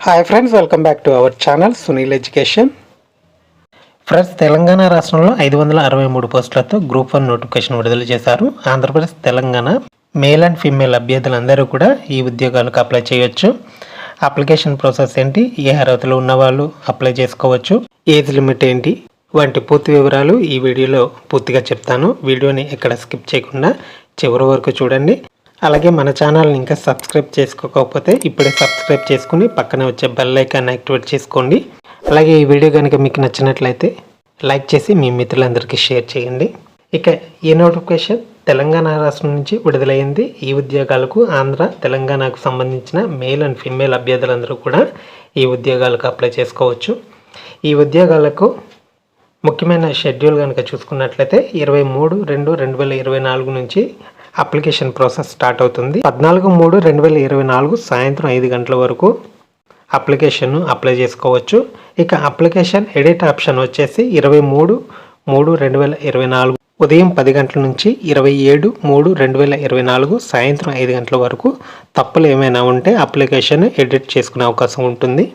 Hi friends, welcome back to our channel Sunil education. Friends, Telangana రాష్ట్రంలో 563 పోస్టులతో group 1 notification విడుదల చేశారు. Andhra Pradesh, Telangana male and female అభ్యర్థులందరూ కూడా ఈ ఉద్యోగాలకు అప్లై చేయొచ్చు. అప్లికేషన్ ప్రాసెస్ ఏంటి, ఏ అర్హతలు ఉన్నవాళ్ళు అప్లై చేసుకోవచ్చు, ఏజ్ లిమిట్ ఏంటి వంటి పూర్తి వివరాలు ఈ వీడియోలో పూర్తిగా చెప్తాను. వీడియోని ఎక్కడ స్కిప్ చేయకుండా చివరి వరకు చూడండి. అలాగే మన ఛానల్ని ఇంకా సబ్స్క్రైబ్ చేసుకోకపోతే ఇప్పుడే సబ్స్క్రైబ్ చేసుకుని పక్కనే వచ్చే బెల్ ఐకాన్ యాక్టివేట్ చేసుకోండి. అలాగే ఈ వీడియో కనుక మీకు నచ్చినట్లయితే లైక్ చేసి మీ మిత్రులందరికీ షేర్ చేయండి. ఇక ఈ నోటిఫికేషన్ తెలంగాణ రాష్ట్రం నుంచి విడుదలైంది. ఈ ఉద్యోగాలకు ఆంధ్ర, తెలంగాణకు సంబంధించిన మేల్ అండ్ ఫీమేల్ అభ్యర్థులందరూ కూడా ఈ ఉద్యోగాలకు అప్లై చేసుకోవచ్చు. ఈ ఉద్యోగాలకు ముఖ్యమైన షెడ్యూల్ కనుక చూసుకున్నట్లయితే 23/2/2024 నుంచి అప్లికేషన్ ప్రాసెస్ స్టార్ట్ అవుతుంది. 14/3/2024 సాయంత్రం 5 గంటల వరకు అప్లికేషన్ను అప్లై చేసుకోవచ్చు. ఇక అప్లికేషన్ ఎడిట్ ఆప్షన్ వచ్చేసి 23/3/2024 ఉదయం 10 గంటల నుంచి 27/3/2024 సాయంత్రం 5 గంటల వరకు తప్పులు ఏమైనా ఉంటే అప్లికేషన్ ఎడిట్ చేసుకునే అవకాశం ఉంటుంది.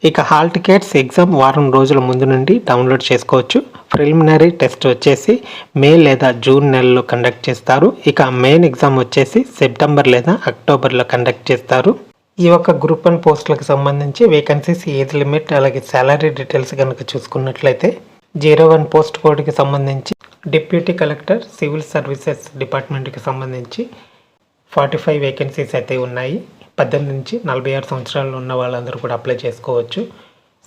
ఇక హాల్ టికెట్స్ ఎగ్జామ్ వారం రోజుల ముందు నుండి డౌన్లోడ్ చేసుకోవచ్చు. ప్రిలిమినరీ టెస్ట్ వచ్చేసి మే లేదా జూన్ నెలలో కండక్ట్ చేస్తారు. ఇక మెయిన్ ఎగ్జామ్ వచ్చేసి సెప్టెంబర్ లేదా అక్టోబర్లో కండక్ట్ చేస్తారు. ఈ ఒక్క గ్రూప్ 1 పోస్టులకు సంబంధించి వేకెన్సీస్, ఏజ్ లిమిట్, అలాగే శాలరీ డీటెయిల్స్ కనుక చూసుకున్నట్లయితే 01 పోస్ట్ కోడ్కి సంబంధించి డిప్యూటీ కలెక్టర్ సివిల్ సర్వీసెస్ డిపార్ట్మెంట్కి సంబంధించి 45 వేకెన్సీస్ అయితే ఉన్నాయి. 18 నుంచి 46 సంవత్సరాలు ఉన్న వాళ్ళందరూ కూడా అప్లై చేసుకోవచ్చు.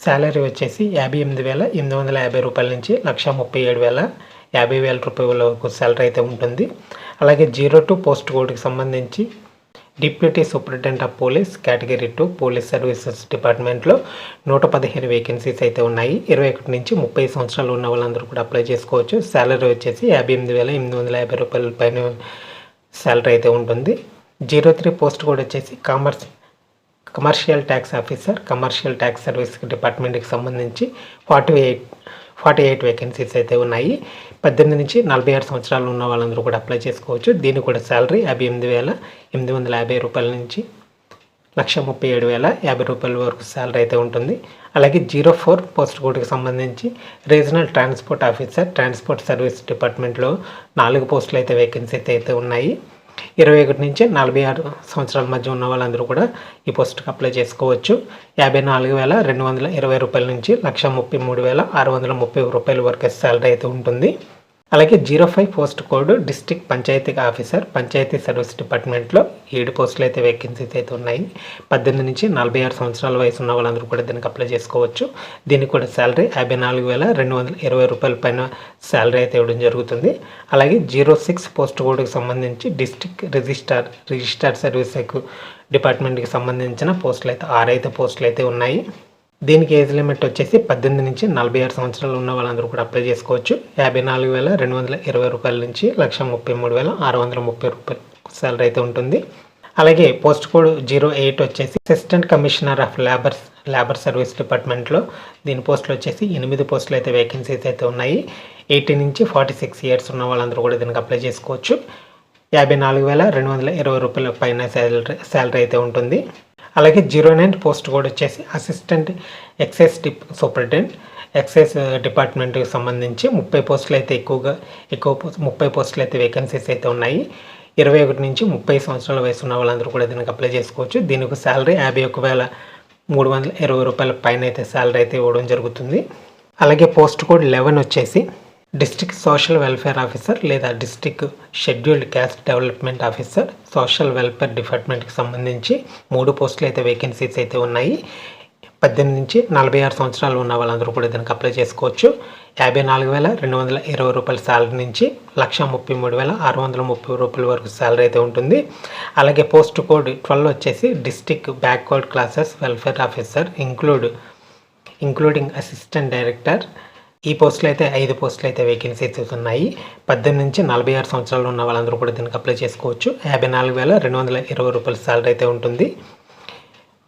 శాలరీ వచ్చేసి 58,850 రూపాయల నుంచి 1,37,50,000 రూపాయల వరకు శాలరీ అయితే ఉంటుంది. అలాగే 02 పోస్ట్ కోడ్కి సంబంధించి deputy superintendent of police category 2 police services డిపార్ట్మెంట్లో 115 వేకెన్సీస్ అయితే ఉన్నాయి. 21 నుంచి 30 సంవత్సరాలు ఉన్న వాళ్ళందరూ కూడా అప్లై చేసుకోవచ్చు. శాలరీ వచ్చేసి 58,850 రూపాయల పైన శాలరీ అయితే ఉంటుంది. 03 పోస్ట్ కోడ్ వచ్చేసి commercial tax officer, commercial tax service డిపార్ట్మెంట్కి సంబంధించి 48 వేకెన్సీస్ అయితే ఉన్నాయి. 18 నుంచి 46 సంవత్సరాలు ఉన్న వాళ్ళందరూ కూడా అప్లై చేసుకోవచ్చు. దీనికి కూడా శాలరీ 58,850 రూపాయల నుంచి 1,37,50 రూపాయల వరకు శాలరీ అయితే ఉంటుంది. అలాగే 04 పోస్ట్ కోడ్కి సంబంధించి regional transport officer, transport service డిపార్ట్మెంట్లో 4 పోస్టులు అయితే వేకెన్సీస్ అయితే ఉన్నాయి. 21 నుంచి 46 సంవత్సరాల మధ్య ఉన్న వాళ్ళందరూ కూడా ఈ పోస్ట్కి అప్లై చేసుకోవచ్చు. 54,220 రూపాయల నుంచి 1,33,630 రూపాయల వరకు శాలరీ అయితే ఉంటుంది. అలాగే 05 post code district panchayati officer, panchayati service డిపార్ట్మెంట్లో 7 పోస్టులు అయితే వేకెన్సీస్ అయితే ఉన్నాయి. 18 నుంచి 46 సంవత్సరాల వయసు ఉన్న వాళ్ళందరూ కూడా దీనికి అప్లై చేసుకోవచ్చు. దీనికి కూడా శాలరీ 54,220 రూపాయల పైన శాలరీ అయితే ఇవ్వడం జరుగుతుంది. అలాగే 06 పోస్ట్ కోడ్కి సంబంధించి డిస్ట్రిక్ట్ రిజిస్టార్ సర్వీస్ డిపార్ట్మెంట్కి సంబంధించిన పోస్టులు అయితే 6 పోస్టులు అయితే ఉన్నాయి. దీనికి ఏజ్ లిమిట్ వచ్చేసి 18 నుంచి 46 సంవత్సరాలు ఉన్న వాళ్ళందరూ కూడా అప్లై చేసుకోవచ్చు. 54,220 రూపాయల నుంచి 1,33,630 రూపాయలు శాలరీ అయితే ఉంటుంది. అలాగే పోస్ట్ కోడ్ 08 వచ్చేసి assistant commissioner of labour service డిపార్ట్మెంట్లో దీని పోస్టులు వచ్చేసి 8 పోస్టులు అయితే వేకెన్సీస్ అయితే ఉన్నాయి. 18 నుంచి 46 ఇయర్స్ ఉన్న వాళ్ళందరూ కూడా దీనికి అప్లై చేసుకోవచ్చు. 54,220 రూపాయల పైన శాలరీ అయితే ఉంటుంది. అలాగే 09 పోస్ట్ కోడ్ వచ్చేసి అసిస్టెంట్ ఎక్సైజ్ సూపరింటెండెంట్, ఎక్సైజ్ డిపార్ట్మెంట్కి సంబంధించి 30 పోస్టులు అయితే 30 పోస్టులు అయితే వేకెన్సీస్ అయితే ఉన్నాయి. 21 నుంచి 30 సంవత్సరాల వయసు ఉన్న వాళ్ళందరూ కూడా దీనికి అప్లై చేసుకోవచ్చు. దీనికి శాలరీ 51,320 రూపాయల పైన అయితే శాలరీ అయితే ఇవ్వడం జరుగుతుంది. అలాగే పోస్ట్ కోడ్ 11 వచ్చేసి డిస్ట్రిక్ట్ సోషల్ వెల్ఫేర్ ఆఫీసర్ లేదా district scheduled caste development officer, social welfare డిపార్ట్మెంట్కి సంబంధించి 3 పోస్టులు అయితే వేకెన్సీస్ అయితే ఉన్నాయి. 18 నుంచి 46 సంవత్సరాలు ఉన్న వాళ్ళందరూ కూడా దీనికి అప్లై చేసుకోవచ్చు. 54,220 రూపాయల శాలరీ నుంచి 1,33,630 రూపాయల వరకు శాలరీ అయితే ఉంటుంది. అలాగే పోస్ట్ కోడ్ 12 వచ్చేసి district backward classes welfare officer including assistant director. ఈ పోస్టులు అయితే 5 పోస్టులు అయితే వేకెన్సీస్ ఉన్నాయి. 18 నుంచి 46 సంవత్సరాలు ఉన్న వాళ్ళందరూ కూడా దీనికి అప్లై చేసుకోవచ్చు. 54,220 రూపాయల శాలరీ అయితే ఉంటుంది.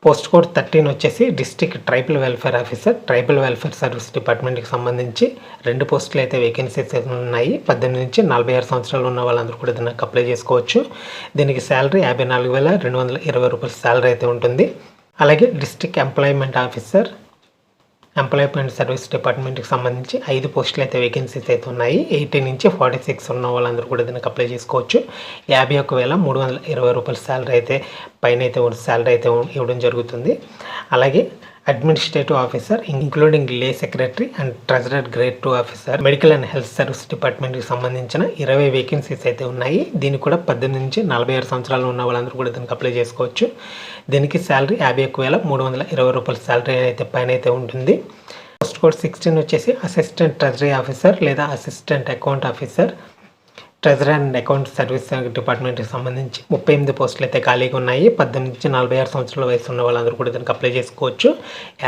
పోస్ట్ కోడ్ 13 వచ్చేసి district tribal welfare officer, tribal welfare service డిపార్ట్మెంట్కి సంబంధించి 2 పోస్టులు అయితే వేకెన్సీస్ ఉన్నాయి. 18 నుంచి 46 సంవత్సరాలు ఉన్న వాళ్ళందరూ కూడా దీనికి అప్లై చేసుకోవచ్చు. దీనికి శాలరీ 54,220 రూపాయల శాలరీ అయితే ఉంటుంది. అలాగే district employment officer, employment service డిపార్ట్మెంట్కి సంబంధించి 5 పోస్టులు అయితే వేకెన్సీస్ అయితే ఉన్నాయి. 18 నుంచి 46 ఉన్న వాళ్ళందరూ కూడా దీనికి అప్లై చేసుకోవచ్చు. 51,320 రూపాయల శాలరీ అయితే పైన అయితే శాలరీ అయితే ఇవ్వడం జరుగుతుంది. అలాగే అడ్మినిస్ట్రేటివ్ ఆఫీసర్ ఇంక్లూడింగ్ లే secretary and treasurer grade 2 officer, medical and health service డిపార్ట్మెంట్కి సంబంధించిన 20 వేకెన్సీస్ అయితే ఉన్నాయి. దీనికి కూడా 18 నుంచి 46 సంవత్సరాలు ఉన్న వాళ్ళందరూ కూడా దీనికి అప్లై చేసుకోవచ్చు. దీనికి శాలరీ 51,320 రూపాయల శాలరీ అయితే పైన అయితే ఉంటుంది. పోస్ట్ కోడ్ 16 వచ్చేసి అసిస్టెంట్ ట్రెజరీ ఆఫీసర్ లేదా assistant account officer, treasury and account service డిపార్ట్మెంట్కి సంబంధించి 38 పోస్టులు అయితే ఖాళీగా ఉన్నాయి. 18 నుంచి 46 సంవత్సరాల వయసు ఉన్న వాళ్ళందరూ కూడా దీనికి అప్లై చేసుకోవచ్చు.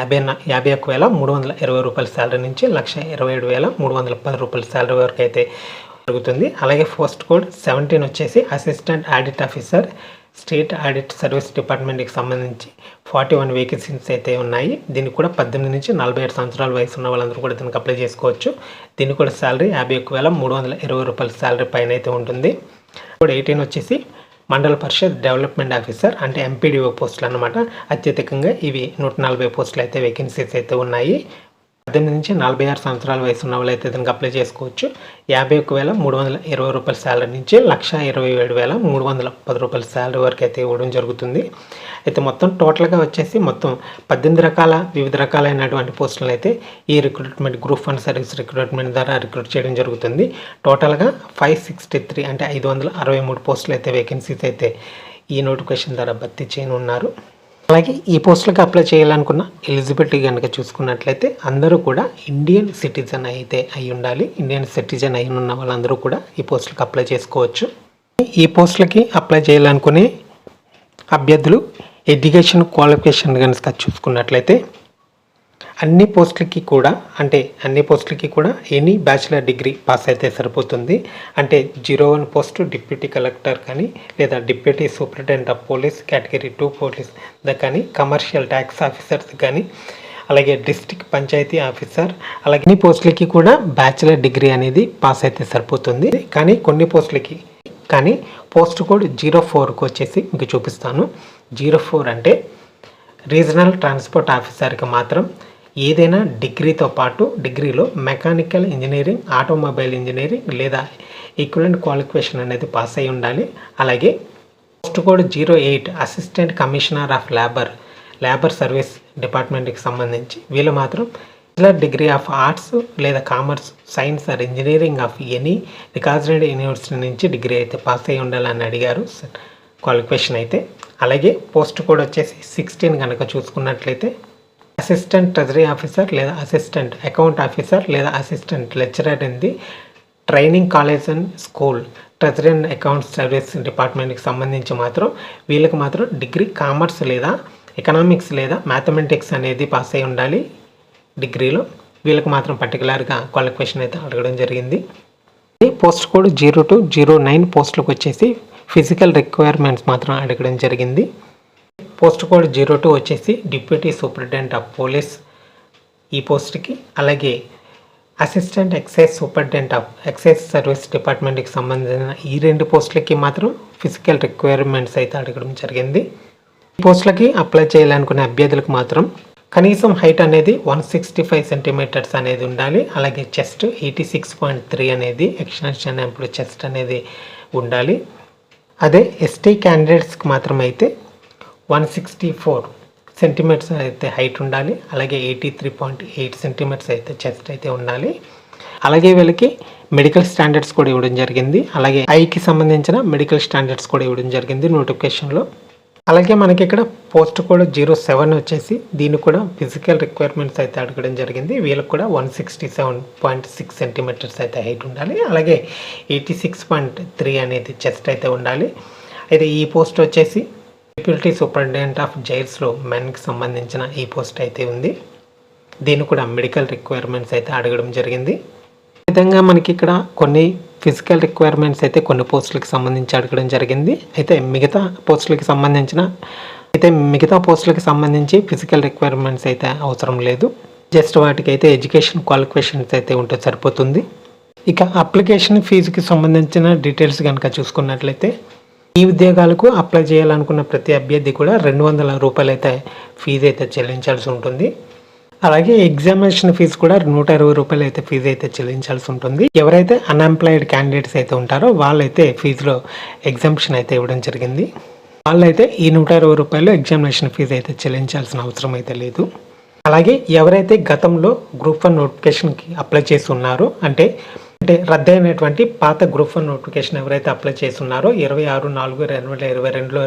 51,320 రూపాయల శాలరీ నుంచి 1,27,310 రూపాయల శాలరీ వరకు అయితే జరుగుతుంది. అలాగే పోస్ట్ కోడ్ 17 వచ్చేసి assistant audit officer, state audit service డిపార్ట్మెంట్కి సంబంధించి 41 వేకెన్సీస్ అయితే ఉన్నాయి. దీనికి కూడా 18 నుంచి 47 సంవత్సరాల వయసు ఉన్న వాళ్ళందరూ కూడా దీనికి అప్లై చేసుకోవచ్చు. దీనికి కూడా శాలరీ 51,320 రూపాయల శాలరీ పైన అయితే ఉంటుంది. ఇప్పుడు 18 వచ్చేసి మండల పరిషత్ డెవలప్మెంట్ ఆఫీసర్ అంటే ఎంపీడీఓ పోస్టులు అన్నమాట. అత్యధికంగా ఇవి 140 పోస్టులు అయితే వేకెన్సీస్ అయితే ఉన్నాయి. 18 నుంచి 46 సంవత్సరాల వయసు ఉన్న వాళ్ళు అయితే దీనికి అప్లై చేసుకోవచ్చు. 51,320 రూపాయల శాలరీ నుంచి 1,27,310 రూపాయల శాలరీ వరకు అయితే ఇవ్వడం జరుగుతుంది. అయితే మొత్తం టోటల్గా వచ్చేసి మొత్తం 18 వివిధ రకాలైనటువంటి పోస్టులను అయితే ఈ రిక్రూట్మెంట్ గ్రూప్ 1 సర్వీస్ రిక్రూట్మెంట్ ద్వారా రిక్రూట్ చేయడం జరుగుతుంది. టోటల్గా 563 అంటే 563 పోస్టులు అయితే వేకెన్సీస్ అయితే ఈ నోటిఫికేషన్ ద్వారా భర్తీ చేయనున్నారు. అలాగే ఈ పోస్టులకు అప్లై చేయాలనుకున్న ఎలిజిబిలిటీ కనుక చూసుకున్నట్లయితే అందరూ కూడా ఇండియన్ సిటిజన్ అయితే అయి ఉండాలి. ఇండియన్ సిటిజన్ అయి ఉన్న వాళ్ళందరూ కూడా ఈ పోస్టులకు అప్లై చేసుకోవచ్చు. ఈ పోస్టులకి అప్లై చేయాలనుకునే అభ్యర్థులు ఎడ్యుకేషన్ క్వాలిఫికేషన్ కనుక చూసుకున్నట్లయితే అన్ని పోస్టులకి కూడా ఎనీ బ్యాచిలర్ డిగ్రీ పాస్ అయితే సరిపోతుంది. అంటే 01 పోస్టు డిప్యూటీ కలెక్టర్ కానీ లేదా deputy superintendent of police category 2 police కానీ కమర్షియల్ ట్యాక్స్ ఆఫీసర్స్ కానీ అలాగే డిస్ట్రిక్ట్ పంచాయతీ ఆఫీసర్ అలాగే అన్ని పోస్టులకి కూడా బ్యాచిలర్ డిగ్రీ అనేది పాస్ అయితే సరిపోతుంది. కానీ కొన్ని పోస్టులకి పోస్ట్ కోడ్ 04కి వచ్చేసి మీకు చూపిస్తాను. 04 అంటే రీజనల్ ట్రాన్స్పోర్ట్ ఆఫీసర్కి మాత్రం ఏదైనా డిగ్రీతో పాటు డిగ్రీలో మెకానికల్ ఇంజనీరింగ్, ఆటోమొబైల్ ఇంజనీరింగ్ లేదా ఈక్వలెంట్ క్వాలిఫికేషన్ అనేది పాస్ అయి ఉండాలి. అలాగే post code 08 assistant commissioner of labour service డిపార్ట్మెంట్కి సంబంధించి వీళ్ళు మాత్రం బ్యాచిలర్ డిగ్రీ ఆఫ్ ఆర్ట్స్ లేదా commerce, science or engineering of any recognised university నుంచి డిగ్రీ అయితే పాస్ అయి ఉండాలని అడిగారు క్వాలిఫికేషన్ అయితే. అలాగే పోస్ట్ కోడ్ వచ్చేసి 16 కనుక చూసుకున్నట్లయితే అసిస్టెంట్ ట్రెజరీ ఆఫీసర్ లేదా అసిస్టెంట్ అకౌంట్ ఆఫీసర్ లేదా assistant lecturer in the training college and school treasury and account service డిపార్ట్మెంట్కి సంబంధించి వీళ్ళకి మాత్రం డిగ్రీ కామర్స్ లేదా ఎకనామిక్స్ లేదా మ్యాథమెటిక్స్ అనేది పాస్ అయి ఉండాలి డిగ్రీలో. వీళ్ళకి మాత్రం పర్టికులర్గా క్వాలిఫికేషన్ అయితే అడగడం జరిగింది. పోస్ట్ కోడ్ 0209 పోస్టులకు వచ్చేసి ఫిజికల్ రిక్వైర్మెంట్స్ మాత్రం అడగడం జరిగింది. పోస్ట్ కోడ్ 02 వచ్చేసి డిప్యూటీ సూపరింటెండెంట్ ఆఫ్ పోలీస్ ఈ పోస్ట్కి, అలాగే assistant excise superintendent of excise service డిపార్ట్మెంట్కి సంబంధించిన ఈ 2 పోస్టులకి మాత్రం ఫిజికల్ రిక్వైర్మెంట్స్ అయితే అడగడం జరిగింది. ఈ పోస్టులకి అప్లై చేయాలనుకునే అభ్యర్థులకు మాత్రం కనీసం హైట్ అనేది 165 సెంటీమీటర్స్ అనేది ఉండాలి. అలాగే చెస్ట్ 86.3 అనేది ఎక్స్టెన్షన్ ఎంప్లాయ్ చెస్ట్ అనేది ఉండాలి. అదే ఎస్టీ క్యాండిడేట్స్కి మాత్రం అయితే 164 సెంటీమీటర్స్ అయితే హైట్ ఉండాలి. అలాగే 83.8 సెంటీమీటర్స్ అయితే చెస్ట్ అయితే ఉండాలి. అలాగే వీళ్ళకి మెడికల్ స్టాండర్డ్స్ కూడా ఇవ్వడం జరిగింది. అలాగే ఐకి సంబంధించిన మెడికల్ స్టాండర్డ్స్ కూడా ఇవ్వడం జరిగింది నోటిఫికేషన్లో. అలాగే మనకి ఇక్కడ పోస్ట్ కోడ్ 07 వచ్చేసి దీనికి కూడా ఫిజికల్ రిక్వైర్మెంట్స్ అయితే అడగడం జరిగింది. వీళ్ళకి కూడా 167.6 సెంటీమీటర్స్ అయితే హైట్ ఉండాలి. అలాగే 86.3 అనేది చెస్ట్ అయితే ఉండాలి. అయితే ఈ పోస్ట్ వచ్చేసి డిప్యూటీ సూపరింటెండెంట్ ఆఫ్ జైల్స్లో మెన్కి సంబంధించిన ఈ పోస్ట్ అయితే ఉంది. దీనికి కూడా మెడికల్ రిక్వైర్మెంట్స్ అయితే అడగడం జరిగింది. ఈ విధంగా మనకి ఇక్కడ కొన్ని ఫిజికల్ రిక్వైర్మెంట్స్ అయితే కొన్ని పోస్టులకు సంబంధించి అడగడం జరిగింది. అయితే మిగతా పోస్టులకి సంబంధించి ఫిజికల్ రిక్వైర్మెంట్స్ అయితే అవసరం లేదు. జస్ట్ వాటికైతే ఎడ్యుకేషన్ క్వాలిఫికేషన్స్ అయితే ఉంటే సరిపోతుంది. ఇక అప్లికేషన్ ఫీజుకి సంబంధించిన డీటెయిల్స్ కనుక చూసుకున్నట్లయితే ఈ ఉద్యోగాలకు అప్లై చేయాలనుకున్న ప్రతి అభ్యర్థి కూడా 200 రూపాయలు అయితే ఫీజు అయితే చెల్లించాల్సి ఉంటుంది. అలాగే ఎగ్జామినేషన్ ఫీజు కూడా 120 రూపాయలు అయితే ఫీజు అయితే చెల్లించాల్సి ఉంటుంది. ఎవరైతే అన్ఎంప్లాయిడ్ క్యాండిడేట్స్ అయితే ఉంటారో వాళ్ళైతే ఫీజులో ఎగ్జామ్షన్ అయితే ఇవ్వడం జరిగింది. వాళ్ళైతే ఈ 120 రూపాయలు ఎగ్జామినేషన్ ఫీజు అయితే చెల్లించాల్సిన అవసరం అయితే లేదు. అలాగే ఎవరైతే గతంలో గ్రూప్ 1 నోటిఫికేషన్కి అప్లై చేసి ఉన్నారో అంటే రద్దయినటువంటి పాత గ్రూప్ 1 నోటిఫికేషన్ ఎవరైతే అప్లై చేసి ఉన్నారో 26/4/2022లో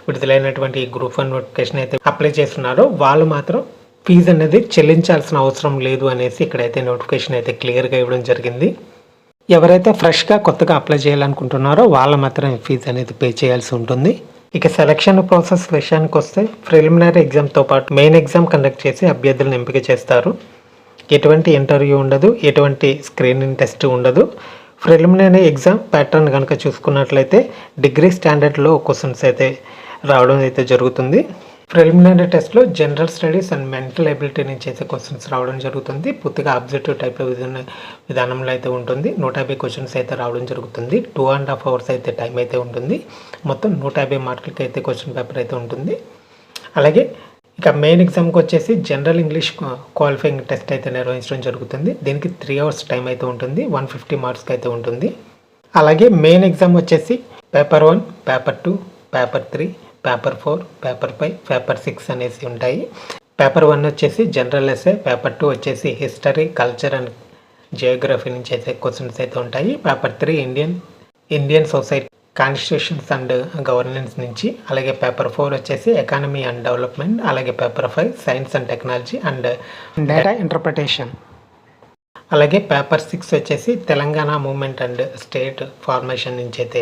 విడుదలైనటువంటి గ్రూప్ 1 నోటిఫికేషన్ అయితే అప్లై చేస్తున్నారో వాళ్ళు మాత్రం ఫీజు అనేది చెల్లించాల్సిన అవసరం లేదు అనేసి ఇక్కడైతే నోటిఫికేషన్ అయితే క్లియర్గా ఇవ్వడం జరిగింది. ఎవరైతే ఫ్రెష్గా కొత్తగా అప్లై చేయాలనుకుంటున్నారో వాళ్ళు మాత్రం ఫీజు అనేది పే చేయాల్సి ఉంటుంది. ఇక సెలక్షన్ ప్రాసెస్ విషయానికి వస్తే ప్రిలిమినరీ ఎగ్జామ్తో పాటు మెయిన్ ఎగ్జామ్ కండక్ట్ చేసి అభ్యర్థులను ఎంపిక చేస్తారు. ఎటువంటి ఇంటర్వ్యూ ఉండదు, ఎటువంటి స్క్రీనింగ్ టెస్ట్ ఉండదు. ప్రిలిమినరీ ఎగ్జామ్ ప్యాటర్న్ కనుక చూసుకున్నట్లయితే డిగ్రీ స్టాండర్డ్లో క్వశ్చన్స్ అయితే రావడం అయితే జరుగుతుంది. ప్రిలిమినరీ టెస్ట్లో general studies and mental ability నుంచి అయితే క్వశ్చన్స్ రావడం జరుగుతుంది. పూర్తిగా ఆబ్జెక్టివ్ టైప్లో విధానంలో అయితే ఉంటుంది. 150 క్వశ్చన్స్ అయితే రావడం జరుగుతుంది. 2.5 hours అయితే టైం అయితే ఉంటుంది. మొత్తం 150 మార్కులకి అయితే క్వశ్చన్ పేపర్ అయితే ఉంటుంది. అలాగే ఇక మెయిన్ ఎగ్జామ్కి వచ్చేసి జనరల్ ఇంగ్లీష్ క్వాలిఫైయింగ్ టెస్ట్ అయితే నిర్వహించడం జరుగుతుంది. దీనికి 3 hours టైం అయితే ఉంటుంది. 150 మార్క్స్కి అయితే ఉంటుంది. అలాగే మెయిన్ ఎగ్జామ్ వచ్చేసి paper 1, paper 2, paper 3, paper 4, paper 5, paper 6 అనేసి ఉంటాయి. పేపర్ 1 వచ్చేసి జనరల్ ఎస్ఏ, పేపర్ 2 వచ్చేసి హిస్టరీ, కల్చర్ అండ్ జియోగ్రఫీ నుంచి అయితే క్వశ్చన్స్ అయితే ఉంటాయి. Paper 3 Indian society, constitutions and governance నుంచి. అలాగే పేపర్ 4 వచ్చేసి ఎకానమీ అండ్ డెవలప్మెంట్. అలాగే paper 5 science and technology and data interpretation. అలాగే పేపర్ 6 వచ్చేసి Telangana movement and state formation నుంచి అయితే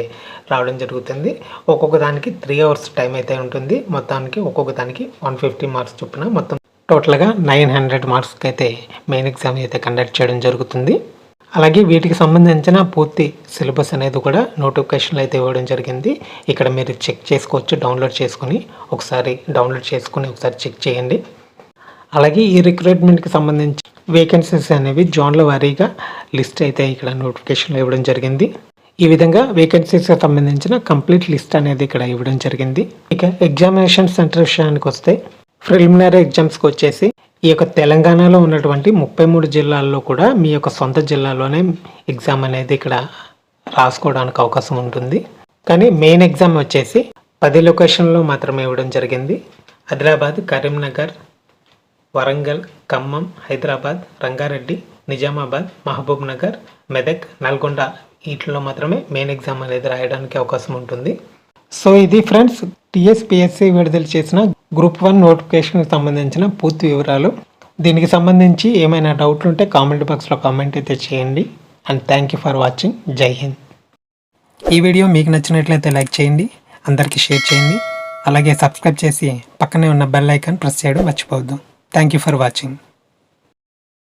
రావడం జరుగుతుంది. ఒక్కొక్క దానికి 3 hours టైం అయితే ఉంటుంది. మొత్తానికి ఒక్కొక్క దానికి 150 మార్క్స్ చొప్పున మొత్తం టోటల్గా 900 మార్క్స్కి అయితే మెయిన్ ఎగ్జామ్ అయితే కండక్ట్ చేయడం జరుగుతుంది. అలాగే వీటికి సంబంధించిన పూర్తి సిలబస్ అనేది కూడా నోటిఫికేషన్లో అయితే ఇవ్వడం జరిగింది. ఇక్కడ మీరు చెక్ చేసుకోవచ్చు, డౌన్లోడ్ చేసుకుని ఒకసారి చెక్ చేయండి. అలాగే ఈ రిక్రూట్మెంట్కి సంబంధించి వేకెన్సీస్ అనేవి జోన్ల వారీగా లిస్ట్ అయితే ఇక్కడ నోటిఫికేషన్లో ఇవ్వడం జరిగింది. ఈ విధంగా వేకెన్సీస్కి సంబంధించిన కంప్లీట్ లిస్ట్ అనేది ఇక్కడ ఇవ్వడం జరిగింది. ఇక ఎగ్జామినేషన్ సెంటర్ విషయానికి వస్తే ప్రిలిమినరీ ఎగ్జామ్స్కి వచ్చేసి ఈ యొక్క తెలంగాణలో ఉన్నటువంటి 33 జిల్లాల్లో కూడా మీ యొక్క సొంత జిల్లాలోనే ఎగ్జామ్ అనేది ఇక్కడ రాసుకోవడానికి అవకాశం ఉంటుంది. కానీ మెయిన్ ఎగ్జామ్ వచ్చేసి 10 లొకేషన్లో మాత్రమే ఇవ్వడం జరిగింది. ఆదిలాబాద్, కరీంనగర్, వరంగల్, ఖమ్మం, హైదరాబాద్, రంగారెడ్డి, నిజామాబాద్, మహబూబ్ నగర్, మెదక్, నల్గొండ వీటిలో మాత్రమే మెయిన్ ఎగ్జామ్ అనేది రాయడానికి అవకాశం ఉంటుంది. సో ఇది ఫ్రెండ్స్ టీఎస్పీఎస్సీ విడుదల చేసిన గ్రూప్ 1 నోటిఫికేషన్కి సంబంధించిన పూర్తి వివరాలు. దీనికి సంబంధించి ఏమైనా డౌట్లు ఉంటే కామెంట్ బాక్స్లో కామెంట్ అయితే చేయండి. And thank you for watching. జై హింద్. ఈ వీడియో మీకు నచ్చినట్లయితే లైక్ చేయండి, అందరికీ షేర్ చేయండి. అలాగే సబ్స్క్రైబ్ చేసి పక్కనే ఉన్న బెల్ ఐకాన్ ప్రెస్ చేయడం మర్చిపోవద్దు. Thank you for watching.